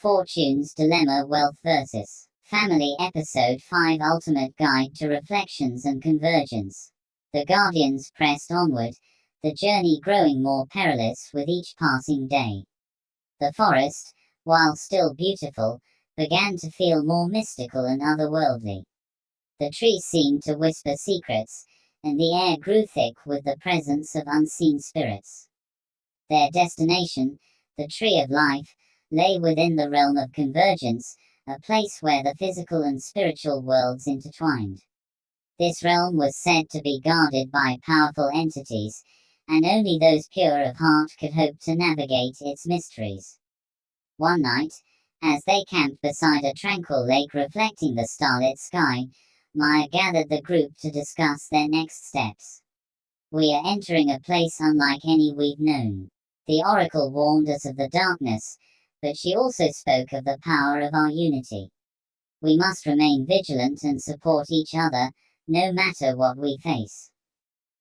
Fortune's Dilemma, Wealth vs. Family, Episode 5, Ultimate Guide to Reflections and Convergence. The Guardians pressed onward, the journey growing more perilous with each passing day. The forest, while still beautiful, began to feel more mystical and otherworldly. The trees seemed to whisper secrets, and the air grew thick with the presence of unseen spirits. Their destination, the Tree of Life, lay within the realm of Convergence, a place where the physical and spiritual worlds intertwined. This realm was said to be guarded by powerful entities, and only those pure of heart could hope to navigate its mysteries. One night, as they camped beside a tranquil lake reflecting the starlit sky, Maya gathered the group to discuss their next steps. "We are entering a place unlike any we've known. The oracle warned us of the darkness, but she also spoke of the power of our unity. We must remain vigilant and support each other, no matter what we face."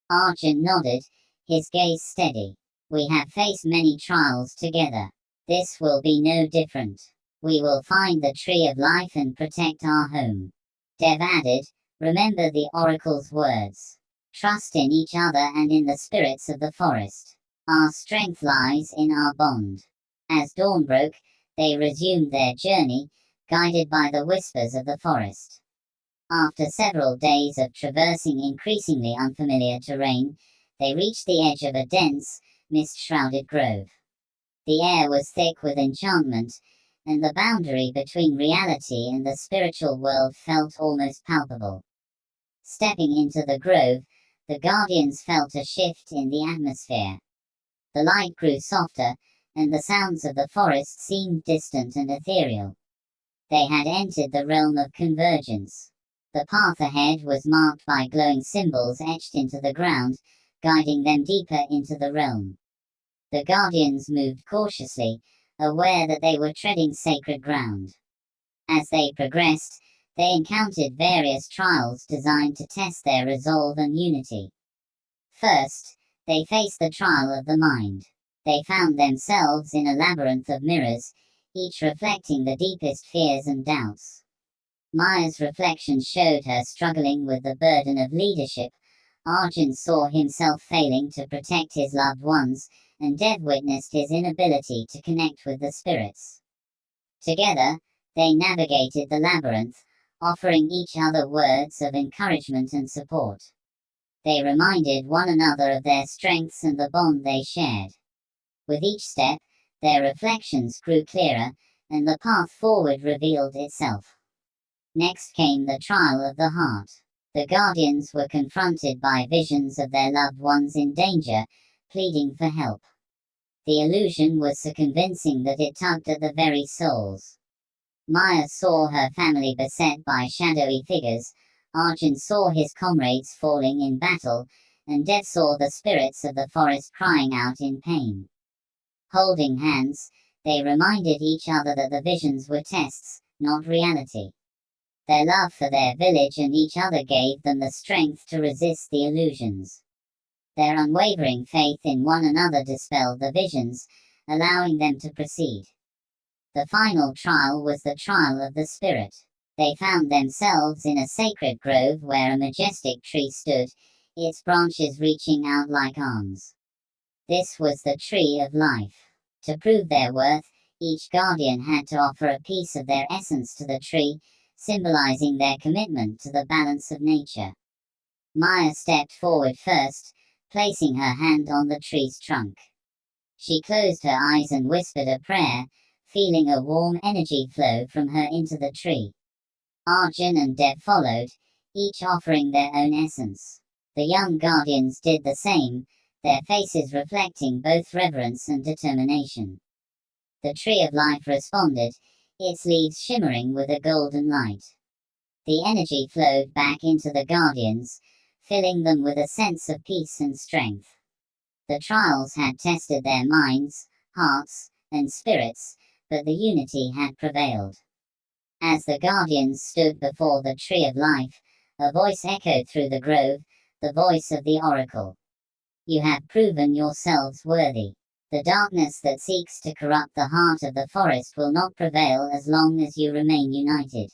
Arjun nodded, his gaze steady. "We have faced many trials together. This will be no different. We will find the Tree of Life and protect our home." Dev added, "Remember the oracle's words. Trust in each other and in the spirits of the forest. Our strength lies in our bond." As dawn broke, they resumed their journey, guided by the whispers of the forest. After several days of traversing increasingly unfamiliar terrain, they reached the edge of a dense, mist-shrouded grove. The air was thick with enchantment, and the boundary between reality and the spiritual world felt almost palpable. Stepping into the grove, the Guardians felt a shift in the atmosphere. The light grew softer, and the sounds of the forest seemed distant and ethereal. They had entered the realm of Convergence. The path ahead was marked by glowing symbols etched into the ground, guiding them deeper into the realm. The Guardians moved cautiously, aware that they were treading sacred ground. As they progressed, they encountered various trials designed to test their resolve and unity. First, they faced the trial of the mind. They found themselves in a labyrinth of mirrors, each reflecting the deepest fears and doubts. Maya's reflection showed her struggling with the burden of leadership. Arjun saw himself failing to protect his loved ones, and Dev witnessed his inability to connect with the spirits. Together, they navigated the labyrinth, offering each other words of encouragement and support. They reminded one another of their strengths and the bond they shared. With each step, their reflections grew clearer, and the path forward revealed itself. Next came the trial of the heart. The Guardians were confronted by visions of their loved ones in danger, pleading for help. The illusion was so convincing that it tugged at the very souls. Maya saw her family beset by shadowy figures, Arjun saw his comrades falling in battle, and Dev saw the spirits of the forest crying out in pain. Holding hands, they reminded each other that the visions were tests, not reality. Their love for their village and each other gave them the strength to resist the illusions. Their unwavering faith in one another dispelled the visions, allowing them to proceed. The final trial was the trial of the spirit. They found themselves in a sacred grove where a majestic tree stood, its branches reaching out like arms. This was the Tree of Life. To prove their worth, each guardian had to offer a piece of their essence to the tree, symbolizing their commitment to the balance of nature. Maya stepped forward first, placing her hand on the tree's trunk. She closed her eyes and whispered a prayer, feeling a warm energy flow from her into the tree. Arjun and Dev followed, each offering their own essence. The young guardians did the same, their faces reflecting both reverence and determination. The Tree of Life responded, its leaves shimmering with a golden light. The energy flowed back into the guardians, filling them with a sense of peace and strength. The trials had tested their minds, hearts, and spirits, but the unity had prevailed. As the guardians stood before the Tree of Life, a voice echoed through the grove, the voice of the oracle. "You have proven yourselves worthy. The darkness that seeks to corrupt the heart of the forest will not prevail as long as you remain united.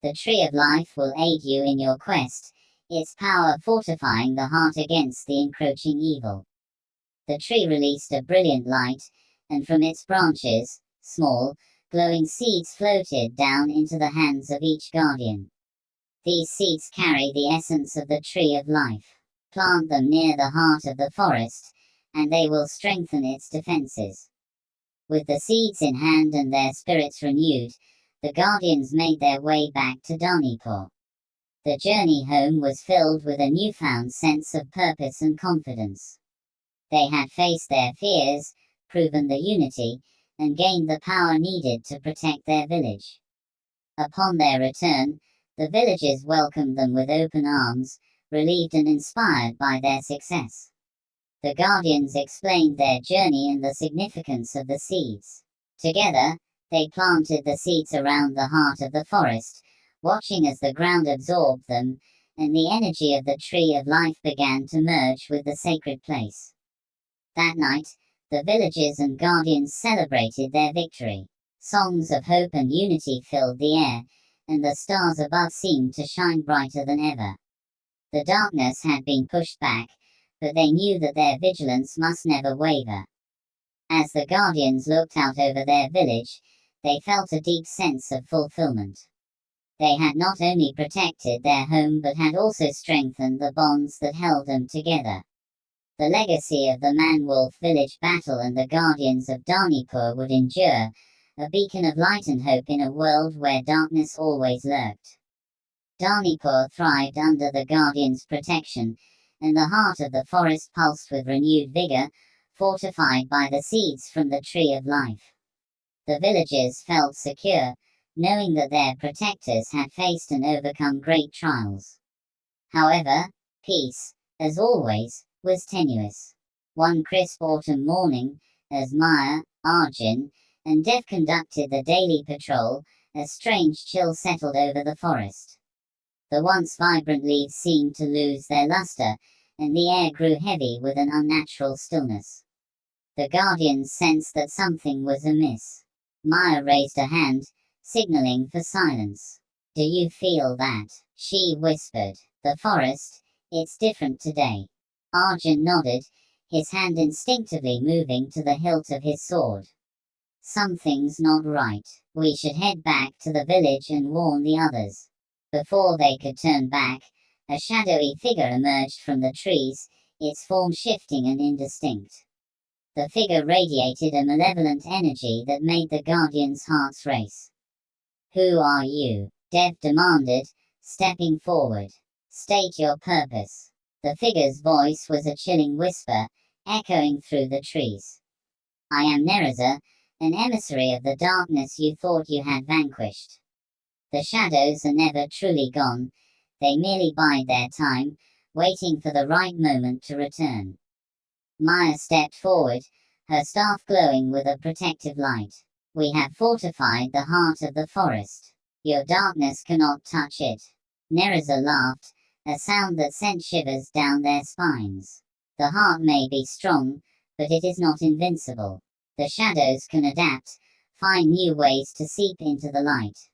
The tree of life will aid you in your quest, its power fortifying the heart against the encroaching evil. The tree released a brilliant light, and from its branches, small, glowing seeds floated down into the hands of each guardian. These seeds carry the essence of the tree of life. Plant them near the heart of the forest, and they will strengthen its defenses. With the seeds in hand and their spirits renewed, the guardians made their way back to Danipur. The journey home was filled with a newfound sense of purpose and confidence. They had faced their fears, proven the unity, and gained the power needed to protect their village. Upon their return, the villagers welcomed them with open arms, relieved and inspired by their success. The guardians explained their journey and the significance of the seeds. Together, they planted the seeds around the heart of the forest, watching as the ground absorbed them, and the energy of the tree of life began to merge with the sacred place. That night, the villagers and guardians celebrated their victory. Songs of hope and unity filled the air, and the stars above seemed to shine brighter than ever. The darkness had been pushed back, but they knew that their vigilance must never waver. As the guardians looked out over their village, they felt a deep sense of fulfillment. They had not only protected their home but had also strengthened the bonds that held them together. The legacy of the Man-Wolf village battle and the guardians of Danipur would endure, a beacon of light and hope in a world where darkness always lurked. Danipur thrived under the guardians' protection, and the heart of the forest pulsed with renewed vigor, fortified by the seeds from the tree of life. The villagers felt secure, knowing that their protectors had faced and overcome great trials. However, peace, as always, was tenuous. One crisp autumn morning, as Maya, Arjun, and Dev conducted the daily patrol, a strange chill settled over the forest. The once vibrant leaves seemed to lose their luster, and the air grew heavy with an unnatural stillness. The guardians sensed that something was amiss. Maya raised a hand, signaling for silence. "Do you feel that?" she whispered. "The forest, it's different today." Arjun nodded, his hand instinctively moving to the hilt of his sword. "Something's not right. We should head back to the village and warn the others." Before they could turn back, a shadowy figure emerged from the trees, its form shifting and indistinct. The figure radiated a malevolent energy that made the guardians' hearts race. "Who are you?" Dev demanded, stepping forward. "State your purpose." The figure's voice was a chilling whisper, echoing through the trees. "I am Nereza, an emissary of the darkness you thought you had vanquished. The shadows are never truly gone, they merely bide their time, waiting for the right moment to return." Maya stepped forward, her staff glowing with a protective light. "We have fortified the heart of the forest. Your darkness cannot touch it." Nereza laughed, a sound that sent shivers down their spines. "The heart may be strong, but it is not invincible. The shadows can adapt, find new ways to seep into the light.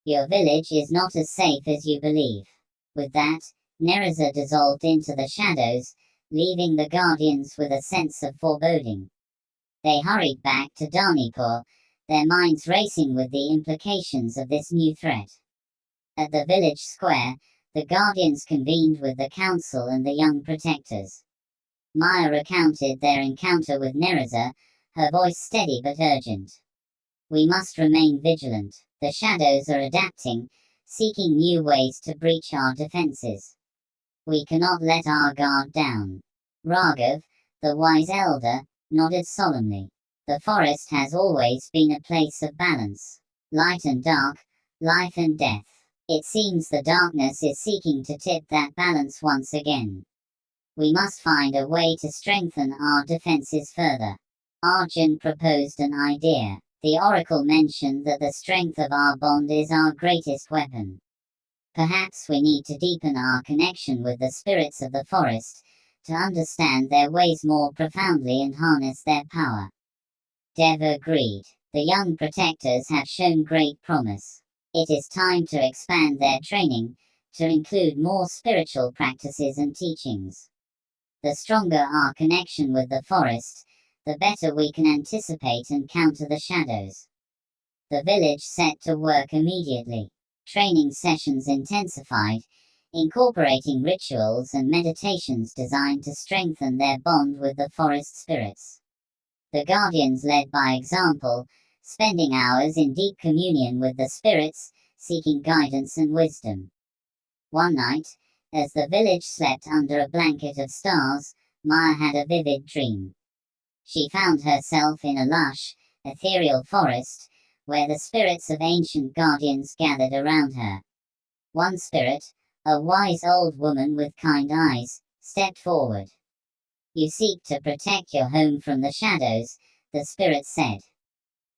Your village is not as safe as you believe." With that, Nereza dissolved into the shadows, leaving the guardians with a sense of foreboding. They hurried back to Danipur, their minds racing with the implications of this new threat. At the village square, the guardians convened with the council and the young protectors. Maya recounted their encounter with Nereza, her voice steady but urgent. "We must remain vigilant. The shadows are adapting, seeking new ways to breach our defenses. We cannot let our guard down." Raghav, the wise elder, nodded solemnly. "The forest has always been a place of balance. Light and dark, life and death. It seems the darkness is seeking to tip that balance once again. We must find a way to strengthen our defenses further." Arjun proposed an idea. "The oracle mentioned that the strength of our bond is our greatest weapon. Perhaps we need to deepen our connection with the spirits of the forest, to understand their ways more profoundly and harness their power. Dev agreed. The young protectors have shown great promise. It is time to expand their training, to include more spiritual practices and teachings. The stronger our connection with the forest, the better we can anticipate and counter the shadows. The village set to work immediately. Training sessions intensified, incorporating rituals and meditations designed to strengthen their bond with the forest spirits. The guardians led by example, spending hours in deep communion with the spirits, seeking guidance and wisdom. One night, as the village slept under a blanket of stars, Maya had a vivid dream. She found herself in a lush, ethereal forest, where the spirits of ancient guardians gathered around her. One spirit, a wise old woman with kind eyes, stepped forward. "You seek to protect your home from the shadows," the spirit said.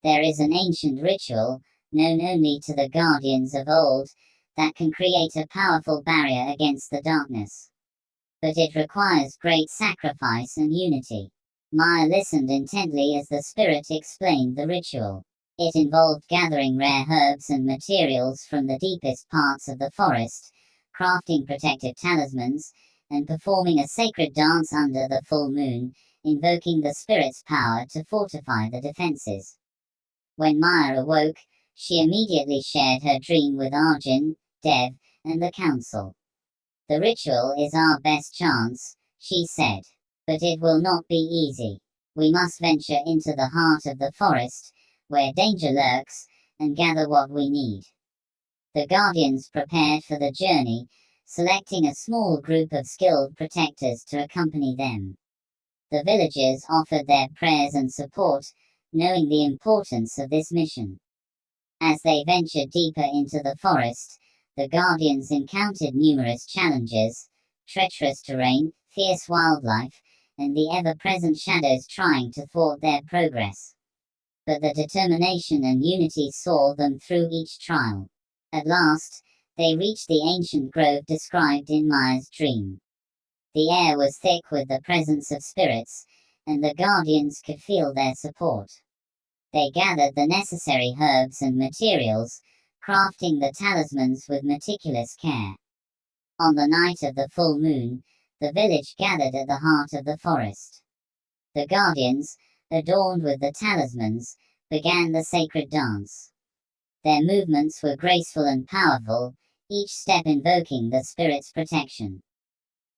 "There is an ancient ritual, known only to the guardians of old, that can create a powerful barrier against the darkness. But it requires great sacrifice and unity." Maya listened intently as the spirit explained the ritual. It involved gathering rare herbs and materials from the deepest parts of the forest, crafting protective talismans, and performing a sacred dance under the full moon, invoking the spirit's power to fortify the defenses. When Maya awoke, she immediately shared her dream with Arjun, Dev, and the council. "The ritual is our best chance," she said. "But it will not be easy. We must venture into the heart of the forest, where danger lurks, and gather what we need." The guardians prepared for the journey, selecting a small group of skilled protectors to accompany them. The villagers offered their prayers and support, knowing the importance of this mission. As they ventured deeper into the forest, the guardians encountered numerous challenges: treacherous terrain, fierce wildlife, and the ever-present shadows trying to thwart their progress. But the determination and unity saw them through each trial. At last, they reached the ancient grove described in Maya's dream. The air was thick with the presence of spirits, and the guardians could feel their support. They gathered the necessary herbs and materials, crafting the talismans with meticulous care. On the night of the full moon, the village gathered at the heart of the forest. The guardians, adorned with the talismans, began the sacred dance. Their movements were graceful and powerful, each step invoking the spirit's protection.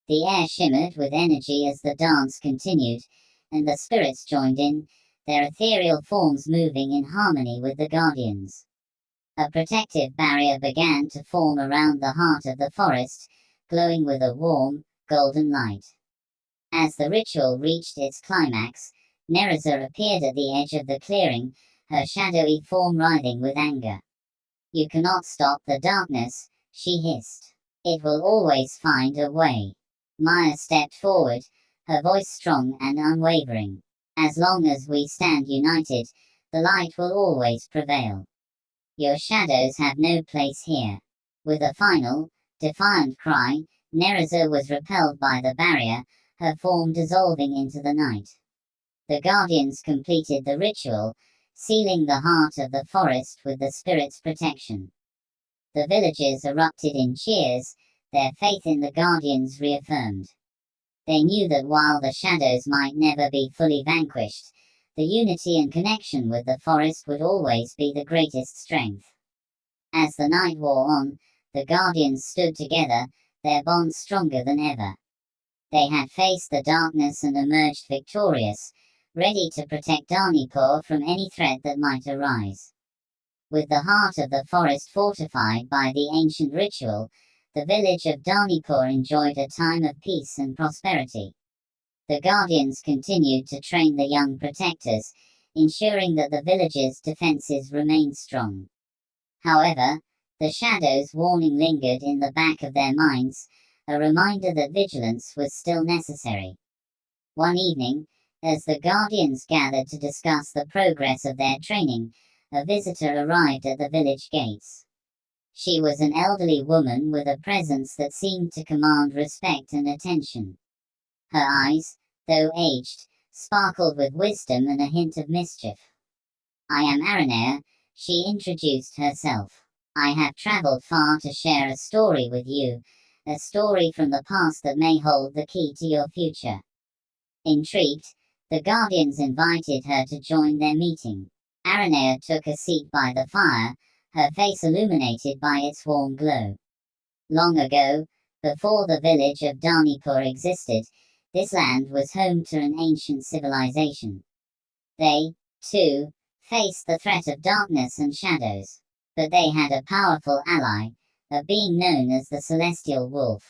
The air shimmered with energy as the dance continued, and the spirits joined in, their ethereal forms moving in harmony with the guardians. A protective barrier began to form around the heart of the forest, glowing with a warm, golden light. As the ritual reached its climax, Nereza appeared at the edge of the clearing, her shadowy form writhing with anger. "You cannot stop the darkness," she hissed. "It will always find a way." Maya stepped forward, her voice strong and unwavering. "As long as we stand united, the light will always prevail. Your shadows have no place here." With a final, defiant cry, Nereza was repelled by the barrier, her form dissolving into the night. The guardians completed the ritual, sealing the heart of the forest with the spirit's protection. The villagers erupted in cheers, their faith in the guardians reaffirmed. They knew that while the shadows might never be fully vanquished, the unity and connection with the forest would always be the greatest strength. As the night wore on, the guardians stood together, their bond stronger than ever. They had faced the darkness and emerged victorious, ready to protect Darnipur from any threat that might arise. With the heart of the forest fortified by the ancient ritual, the village of Darnipur enjoyed a time of peace and prosperity. The guardians continued to train the young protectors, ensuring that the village's defenses remained strong. However, the shadow's warning lingered in the back of their minds, a reminder that vigilance was still necessary. One evening, as the guardians gathered to discuss the progress of their training, a visitor arrived at the village gates. She was an elderly woman with a presence that seemed to command respect and attention. Her eyes, though aged, sparkled with wisdom and a hint of mischief. "I am Aranea," she introduced herself. "I have traveled far to share a story with you, a story from the past that may hold the key to your future." Intrigued, the Guardians invited her to join their meeting. Aranea took a seat by the fire, her face illuminated by its warm glow. Long ago, before the village of Danipur existed, this land was home to an ancient civilization. They, too, faced the threat of darkness and shadows. But they had a powerful ally, a being known as the Celestial Wolf.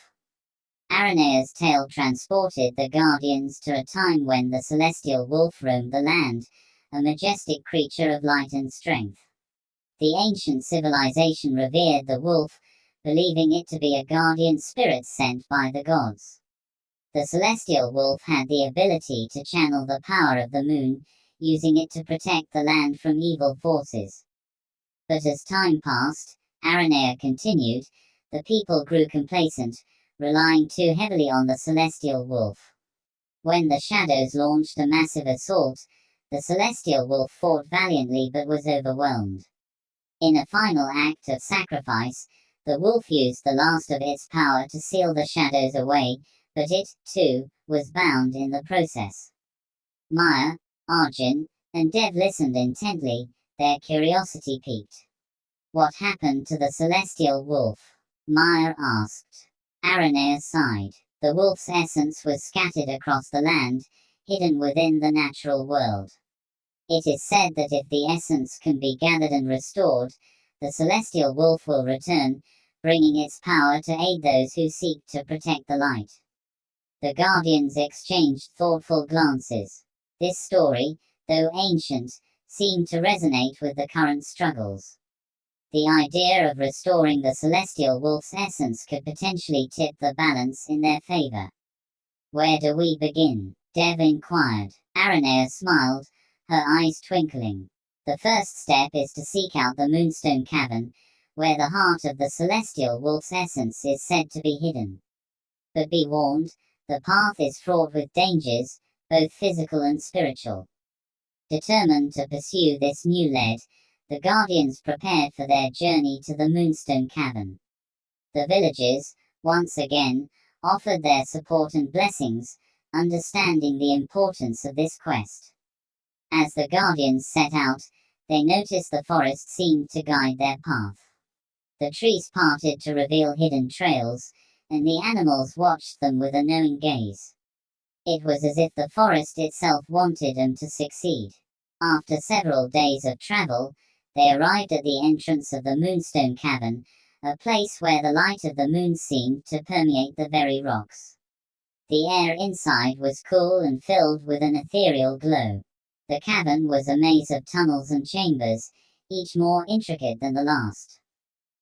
Aranea's tale transported the Guardians to a time when the Celestial Wolf roamed the land, a majestic creature of light and strength. The ancient civilization revered the wolf, believing it to be a guardian spirit sent by the gods. The Celestial Wolf had the ability to channel the power of the moon, using it to protect the land from evil forces. But as time passed, Aranea continued, the people grew complacent, relying too heavily on the Celestial Wolf. When the Shadows launched a massive assault, the Celestial Wolf fought valiantly but was overwhelmed. In a final act of sacrifice, the wolf used the last of its power to seal the Shadows away, but it, too, was bound in the process. Maya, Arjun, and Dev listened intently, their curiosity piqued. "What happened to the Celestial Wolf?" Maya asked. Aranea sighed. "The wolf's essence was scattered across the land, hidden within the natural world. It is said that if the essence can be gathered and restored, the Celestial Wolf will return, bringing its power to aid those who seek to protect the light." The Guardians exchanged thoughtful glances. This story, though ancient, seemed to resonate with the current struggles. The idea of restoring the Celestial Wolf's essence could potentially tip the balance in their favor. "Where do we begin?" Dev inquired. Aranea smiled, her eyes twinkling. "The first step is to seek out the Moonstone Cavern, where the heart of the Celestial Wolf's essence is said to be hidden. But be warned, the path is fraught with dangers, both physical and spiritual." Determined to pursue this new lead, the Guardians prepared for their journey to the Moonstone Cavern. The villagers, once again, offered their support and blessings, understanding the importance of this quest. As the Guardians set out, they noticed the forest seemed to guide their path. The trees parted to reveal hidden trails, and the animals watched them with a knowing gaze. It was as if the forest itself wanted them to succeed. After several days of travel, they arrived at the entrance of the Moonstone Cavern, a place where the light of the moon seemed to permeate the very rocks. The air inside was cool and filled with an ethereal glow. The cavern was a maze of tunnels and chambers, each more intricate than the last.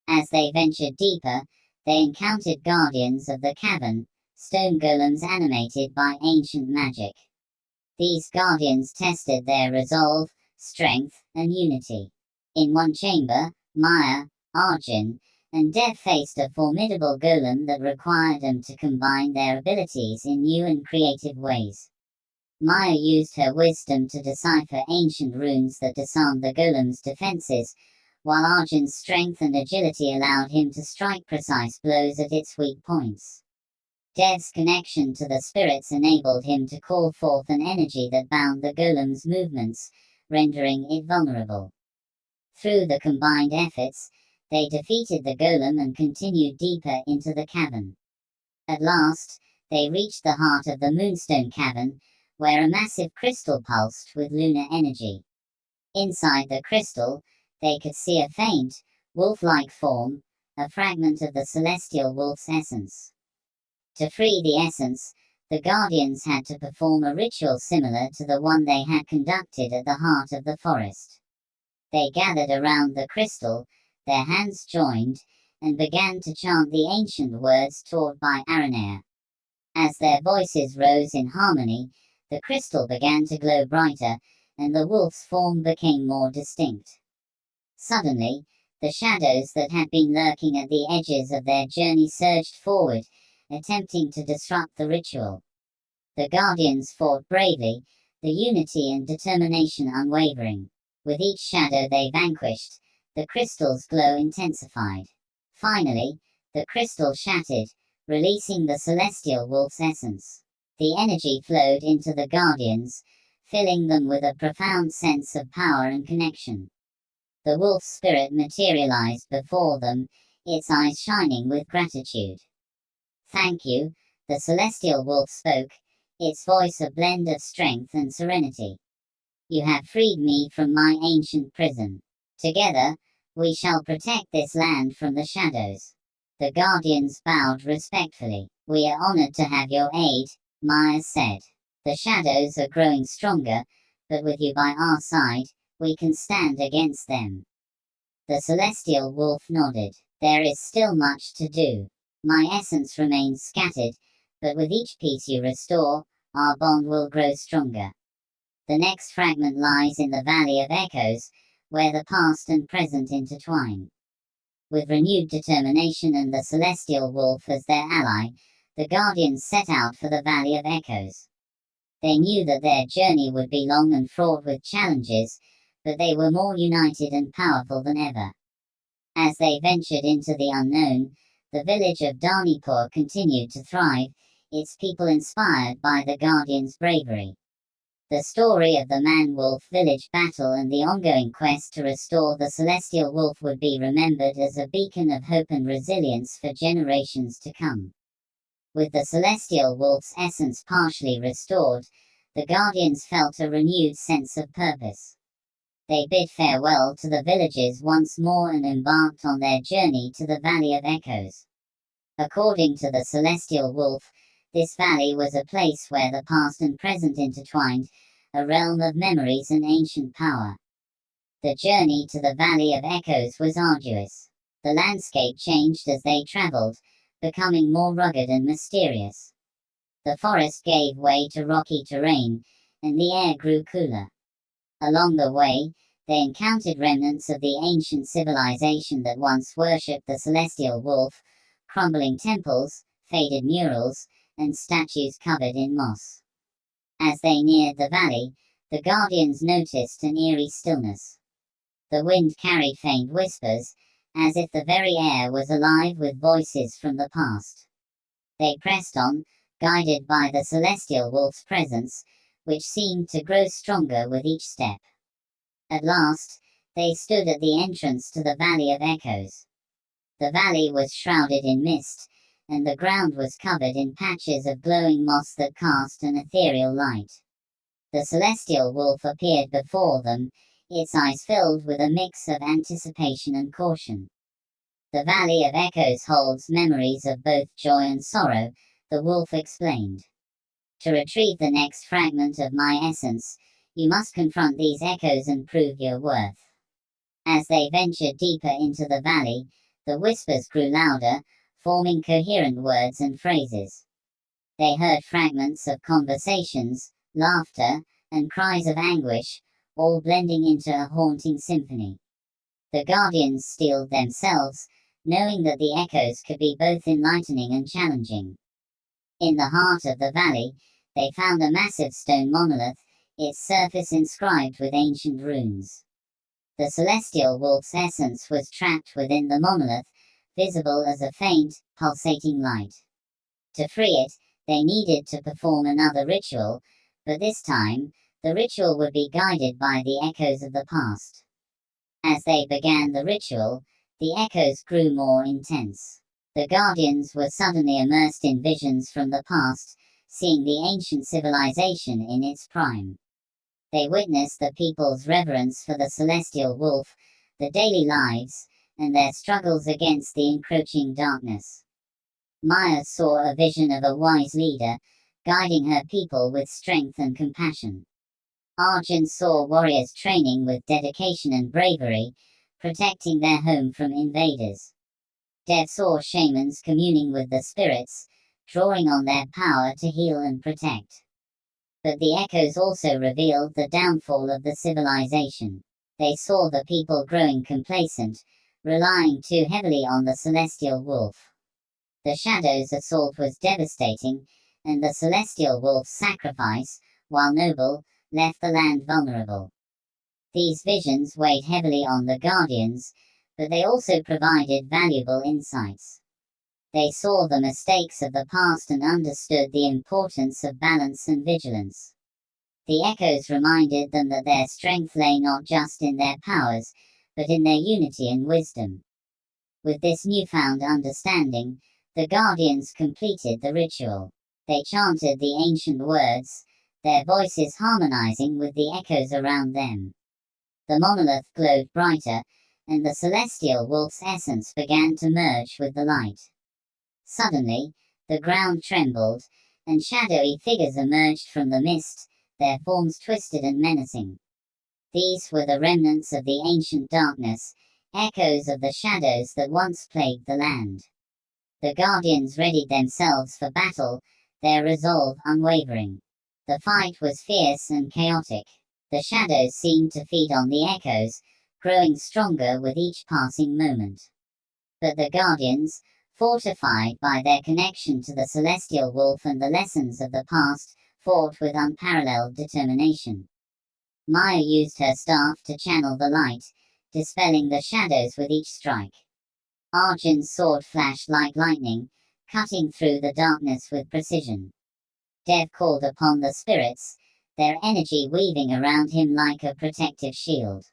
As they ventured deeper, they encountered guardians of the cavern, stone golems animated by ancient magic. These guardians tested their resolve, strength, and unity. In one chamber, Maya, Arjun, and Dev faced a formidable golem that required them to combine their abilities in new and creative ways. Maya used her wisdom to decipher ancient runes that disarmed the golem's defenses, while Arjun's strength and agility allowed him to strike precise blows at its weak points. Dev's connection to the spirits enabled him to call forth an energy that bound the golem's movements, rendering it vulnerable. Through the combined efforts, they defeated the golem and continued deeper into the cavern. At last, they reached the heart of the Moonstone Cavern, where a massive crystal pulsed with lunar energy. Inside the crystal, they could see a faint, wolf-like form, a fragment of the Celestial Wolf's essence. To free the essence, the Guardians had to perform a ritual similar to the one they had conducted at the heart of the forest. They gathered around the crystal, their hands joined, and began to chant the ancient words taught by Aranea. As their voices rose in harmony, the crystal began to glow brighter, and the wolf's form became more distinct. Suddenly, the shadows that had been lurking at the edges of their journey surged forward, attempting to disrupt the ritual. The Guardians fought bravely, the unity and determination unwavering. With each shadow they vanquished, the crystal's glow intensified. Finally, the crystal shattered, releasing the celestial wolf's essence. The energy flowed into the Guardians, filling them with a profound sense of power and connection. The wolf's spirit materialized before them, its eyes shining with gratitude. "Thank you," the celestial wolf spoke, its voice a blend of strength and serenity. "You have freed me from my ancient prison. Together, we shall protect this land from the shadows." The Guardians bowed respectfully. "We are honored to have your aid," Maya said. "The shadows are growing stronger, but with you by our side, we can stand against them." The celestial wolf nodded. "There is still much to do. My essence remains scattered, but with each piece you restore, our bond will grow stronger." The next fragment lies in the Valley of Echoes, where the past and present intertwine. With renewed determination and the celestial wolf as their ally, the Guardians set out for the Valley of Echoes. They knew that their journey would be long and fraught with challenges, but they were more united and powerful than ever. As they ventured into the unknown, the village of Darnipur continued to thrive, its people inspired by the Guardians' bravery. The story of the man-wolf village battle and the ongoing quest to restore the celestial wolf would be remembered as a beacon of hope and resilience for generations to come. With the celestial wolf's essence partially restored, the Guardians felt a renewed sense of purpose. They bid farewell to the villages once more and embarked on their journey to the Valley of Echoes. According to the celestial wolf, this valley was a place where the past and present intertwined, a realm of memories and ancient power. The journey to the Valley of Echoes was arduous. The landscape changed as they traveled, becoming more rugged and mysterious. The forest gave way to rocky terrain, and the air grew cooler. Along the way, they encountered remnants of the ancient civilization that once worshipped the celestial wolf, crumbling temples, faded murals, and statues covered in moss. As they neared the valley, the Guardians noticed an eerie stillness. The wind carried faint whispers, as if the very air was alive with voices from the past. They pressed on, guided by the celestial wolf's presence, which seemed to grow stronger with each step. At last, they stood at the entrance to the Valley of Echoes. The valley was shrouded in mist, and the ground was covered in patches of glowing moss that cast an ethereal light. The celestial wolf appeared before them, its eyes filled with a mix of anticipation and caution. "The Valley of Echoes holds memories of both joy and sorrow," the wolf explained. "To retrieve the next fragment of my essence, you must confront these echoes and prove your worth." As they ventured deeper into the valley, the whispers grew louder, forming coherent words and phrases. They heard fragments of conversations, laughter, and cries of anguish, all blending into a haunting symphony. The Guardians steeled themselves, knowing that the echoes could be both enlightening and challenging. In the heart of the valley, they found a massive stone monolith, its surface inscribed with ancient runes. The celestial wolf's essence was trapped within the monolith, visible as a faint, pulsating light. To free it, they needed to perform another ritual, but this time, the ritual would be guided by the echoes of the past. As they began the ritual, the echoes grew more intense. The Guardians were suddenly immersed in visions from the past, seeing the ancient civilization in its prime. They witnessed the people's reverence for the celestial wolf, their daily lives, and their struggles against the encroaching darkness. Maya saw a vision of a wise leader, guiding her people with strength and compassion. Arjun saw warriors training with dedication and bravery, protecting their home from invaders. Dev saw shamans communing with the spirits, drawing on their power to heal and protect. But the echoes also revealed the downfall of the civilization. They saw the people growing complacent, relying too heavily on the celestial wolf. The Shadow's assault was devastating, and the celestial wolf's sacrifice, while noble, left the land vulnerable. These visions weighed heavily on the Guardians, but they also provided valuable insights. They saw the mistakes of the past and understood the importance of balance and vigilance. The echoes reminded them that their strength lay not just in their powers, but in their unity and wisdom. With this newfound understanding, the Guardians completed the ritual. They chanted the ancient words, their voices harmonizing with the echoes around them. The monolith glowed brighter, and the celestial wolf's essence began to merge with the light. Suddenly, the ground trembled, and shadowy figures emerged from the mist, their forms twisted and menacing. These were the remnants of the ancient darkness, echoes of the shadows that once plagued the land. The Guardians readied themselves for battle, their resolve unwavering. The fight was fierce and chaotic. The shadows seemed to feed on the echoes, growing stronger with each passing moment. But the Guardians, fortified by their connection to the celestial wolf and the lessons of the past, fought with unparalleled determination. Maya used her staff to channel the light, dispelling the shadows with each strike. Arjun's sword flashed like lightning, cutting through the darkness with precision. Dev called upon the spirits, their energy weaving around him like a protective shield.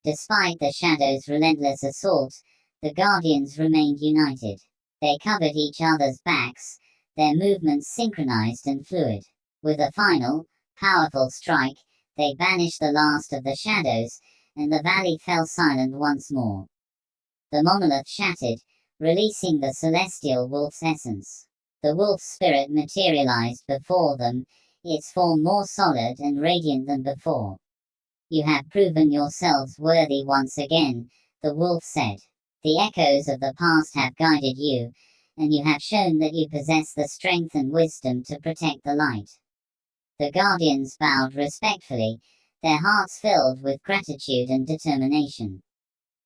Despite the shadows' relentless assault, the Guardians remained united. They covered each other's backs, their movements synchronized and fluid. With a final, powerful strike, they banished the last of the shadows, and the valley fell silent once more. The monolith shattered, releasing the celestial wolf's essence. The wolf's spirit materialized before them, its form more solid and radiant than before. "You have proven yourselves worthy once again," the wolf said. "The echoes of the past have guided you, and you have shown that you possess the strength and wisdom to protect the light." The Guardians bowed respectfully, their hearts filled with gratitude and determination.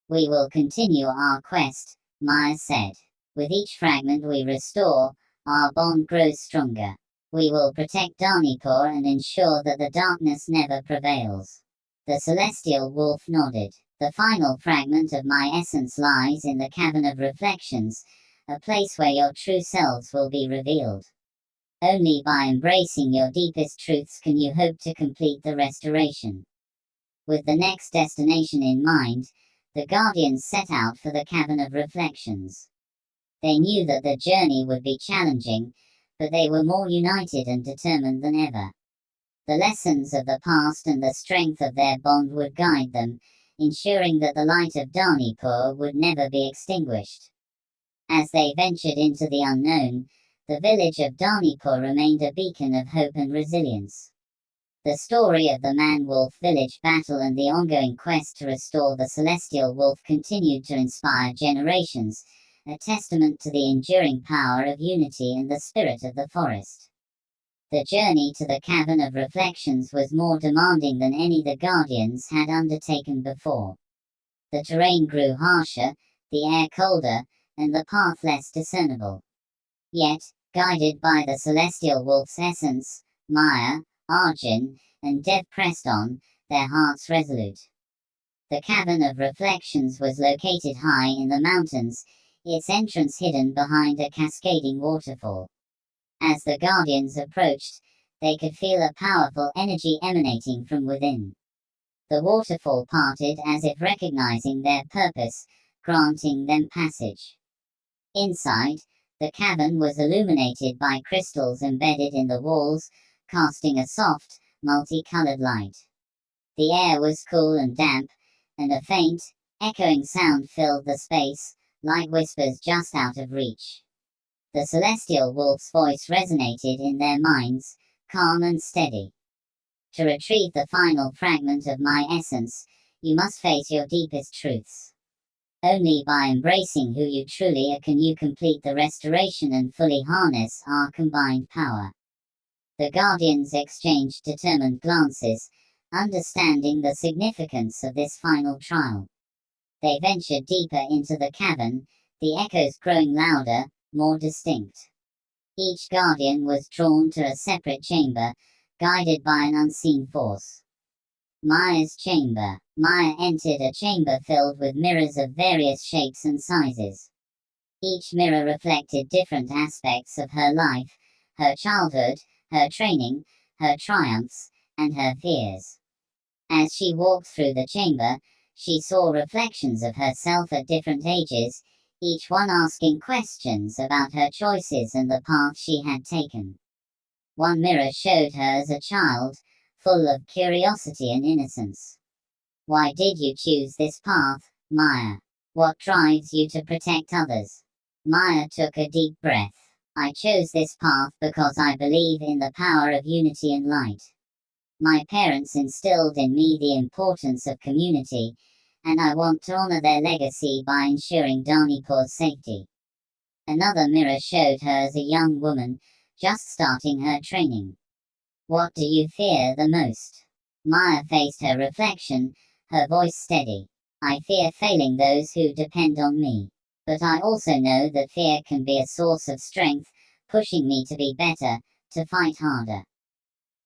"We will continue our quest," Maya said. "With each fragment we restore, our bond grows stronger. We will protect Dharnipur and ensure that the darkness never prevails." The celestial wolf nodded. "The final fragment of my essence lies in the cavern of reflections, a place where your true selves will be revealed. Only by embracing your deepest truths can you hope to complete the restoration." With the next destination in mind, the Guardians set out for the cavern of reflections. They knew that the journey would be challenging, but they were more united and determined than ever. The lessons of the past and the strength of their bond would guide them, ensuring that the light of Dharnipur would never be extinguished. As they ventured into the unknown, the village of Dharnipur remained a beacon of hope and resilience. The story of the man-wolf village battle and the ongoing quest to restore the celestial wolf continued to inspire generations, a testament to the enduring power of unity and the spirit of the forest. The journey to the cavern of reflections was more demanding than any the Guardians had undertaken before. The terrain grew harsher, the air colder, and the path less discernible. Yet, guided by the celestial wolf's essence, Maya, Arjun, and Dev pressed on, their hearts resolute. The cavern of reflections was located high in the mountains, its entrance hidden behind a cascading waterfall. As the Guardians approached, they could feel a powerful energy emanating from within. The waterfall parted as if recognizing their purpose, granting them passage. Inside, the cavern was illuminated by crystals embedded in the walls, casting a soft, multicolored light. The air was cool and damp, and a faint, echoing sound filled the space, like whispers just out of reach. The celestial wolf's voice resonated in their minds, calm and steady. "To retrieve the final fragment of my essence, you must face your deepest truths. Only by embracing who you truly are can you complete the restoration and fully harness our combined power." The Guardians exchanged determined glances, understanding the significance of this final trial. They ventured deeper into the cavern, the echoes growing louder, more distinct. Each guardian was drawn to a separate chamber, guided by an unseen force. Maya's chamber. Maya entered a chamber filled with mirrors of various shapes and sizes. Each mirror reflected different aspects of her life, her childhood, her training, her triumphs, and her fears. As she walked through the chamber, she saw reflections of herself at different ages, each one asking questions about her choices and the path she had taken. One mirror showed her as a child, full of curiosity and innocence. Why did you choose this path, Maya? What drives you to protect others? Maya took a deep breath. I chose this path because I believe in the power of unity and light. My parents instilled in me the importance of community, and I want to honor their legacy by ensuring Danipur's safety. Another mirror showed her as a young woman, just starting her training. What do you fear the most? Maya faced her reflection, her voice steady. I fear failing those who depend on me. But I also know that fear can be a source of strength, pushing me to be better, to fight harder.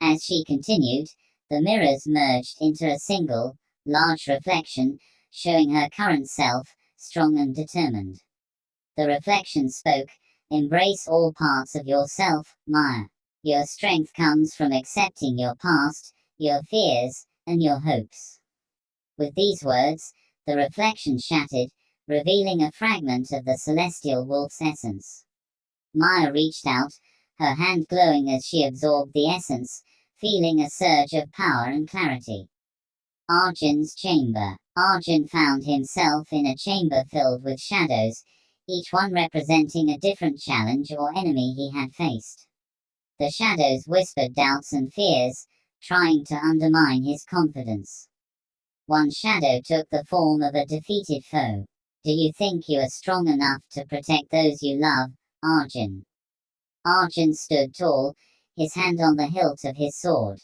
As she continued, the mirrors merged into a single, large reflection, showing her current self, strong and determined. The reflection spoke, embrace all parts of yourself, Maya. Your strength comes from accepting your past, your fears, and your hopes. With these words, the reflection shattered, revealing a fragment of the celestial wolf's essence. Maya reached out, her hand glowing as she absorbed the essence, feeling a surge of power and clarity. Arjun's chamber. Arjun found himself in a chamber filled with shadows, each one representing a different challenge or enemy he had faced. The shadows whispered doubts and fears, trying to undermine his confidence. One shadow took the form of a defeated foe. Do you think you are strong enough to protect those you love, Arjun? Arjun stood tall, his hand on the hilt of his sword.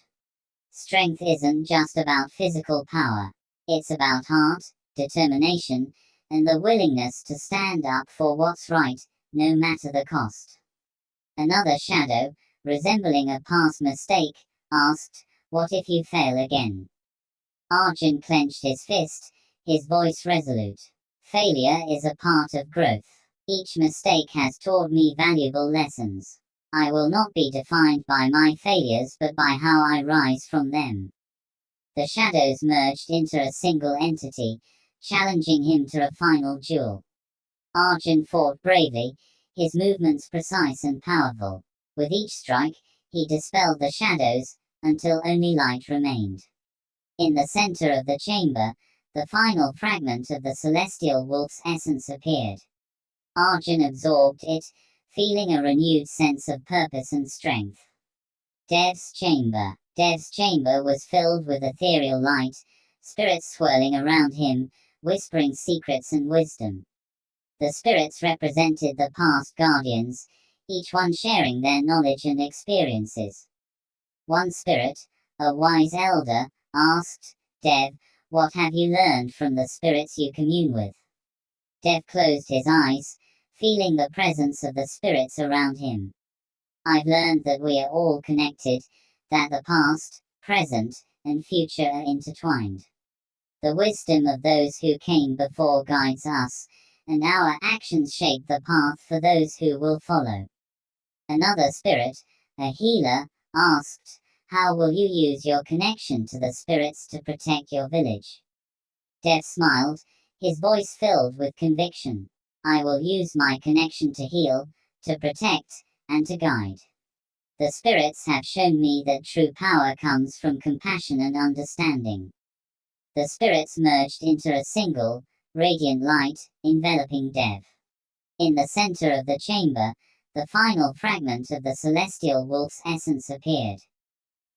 Strength isn't just about physical power. It's about heart, determination, and the willingness to stand up for what's right, no matter the cost. Another shadow, resembling a past mistake, asked, what if you fail again? Arjun clenched his fist, his voice resolute. Failure is a part of growth. Each mistake has taught me valuable lessons. I will not be defined by my failures but by how I rise from them. The shadows merged into a single entity, challenging him to a final duel. Arjun fought bravely, his movements precise and powerful. With each strike, he dispelled the shadows, until only light remained. In the center of the chamber, the final fragment of the celestial wolf's essence appeared. Arjun absorbed it, feeling a renewed sense of purpose and strength. Dev's chamber. Dev's chamber was filled with ethereal light, spirits swirling around him, whispering secrets and wisdom. The spirits represented the past guardians, each one sharing their knowledge and experiences. One spirit, a wise elder, asked, Dev, what have you learned from the spirits you commune with? Dev closed his eyes, feeling the presence of the spirits around him. I've learned that we are all connected, that the past, present, and future are intertwined. The wisdom of those who came before guides us, and our actions shape the path for those who will follow. Another spirit, a healer, asked, how will you use your connection to the spirits to protect your village? Dev smiled, his voice filled with conviction. I will use my connection to heal, to protect, and to guide. The spirits have shown me that true power comes from compassion and understanding. The spirits merged into a single, radiant light, enveloping Dev. In the center of the chamber, the final fragment of the celestial wolf's essence appeared.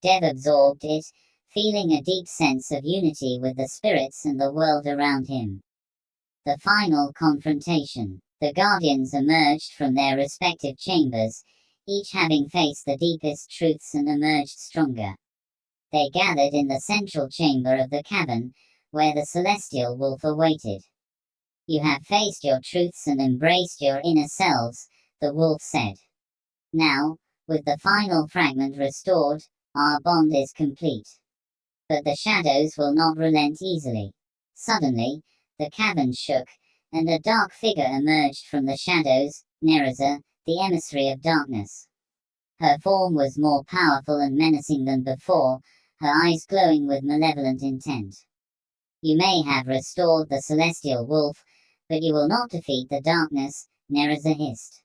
Dev absorbed it, feeling a deep sense of unity with the spirits and the world around him. The final confrontation. The guardians emerged from their respective chambers, each having faced the deepest truths and emerged stronger. They gathered in the central chamber of the cavern, where the celestial wolf awaited. You have faced your truths and embraced your inner selves, the wolf said. Now, with the final fragment restored, our bond is complete. But the shadows will not relent easily. Suddenly, the cavern shook, and a dark figure emerged from the shadows, Nereza, the emissary of darkness. Her form was more powerful and menacing than before, her eyes glowing with malevolent intent. You may have restored the celestial wolf, but you will not defeat the darkness, Nereza hissed.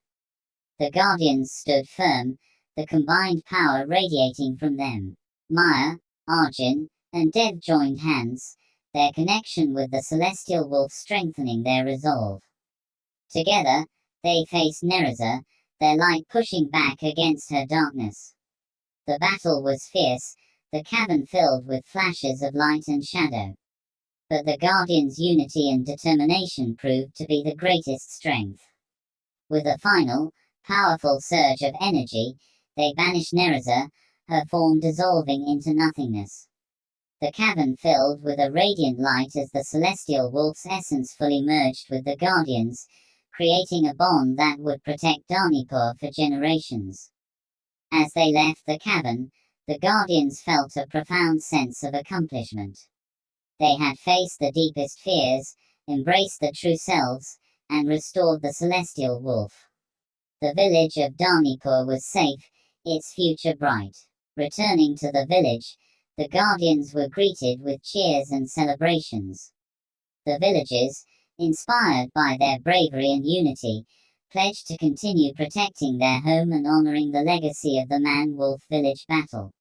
The guardians stood firm, the combined power radiating from them. Maya, Arjun, and Dev joined hands, their connection with the celestial wolf strengthening their resolve. Together, they faced Nereza, their light pushing back against her darkness. The battle was fierce, the cavern filled with flashes of light and shadow. But the Guardians' unity and determination proved to be the greatest strength. With a final, powerful surge of energy, they banished Nereza, her form dissolving into nothingness. The cavern filled with a radiant light as the celestial wolf's essence fully merged with the Guardians, creating a bond that would protect Dharnipur for generations. As they left the cavern, the Guardians felt a profound sense of accomplishment. They had faced the deepest fears, embraced the true selves, and restored the celestial wolf. The village of Dharnipur was safe, its future bright. Returning to the village, the Guardians were greeted with cheers and celebrations. The villagers, inspired by their bravery and unity, pledged to continue protecting their home and honoring the legacy of the Man-Wolf Village battle.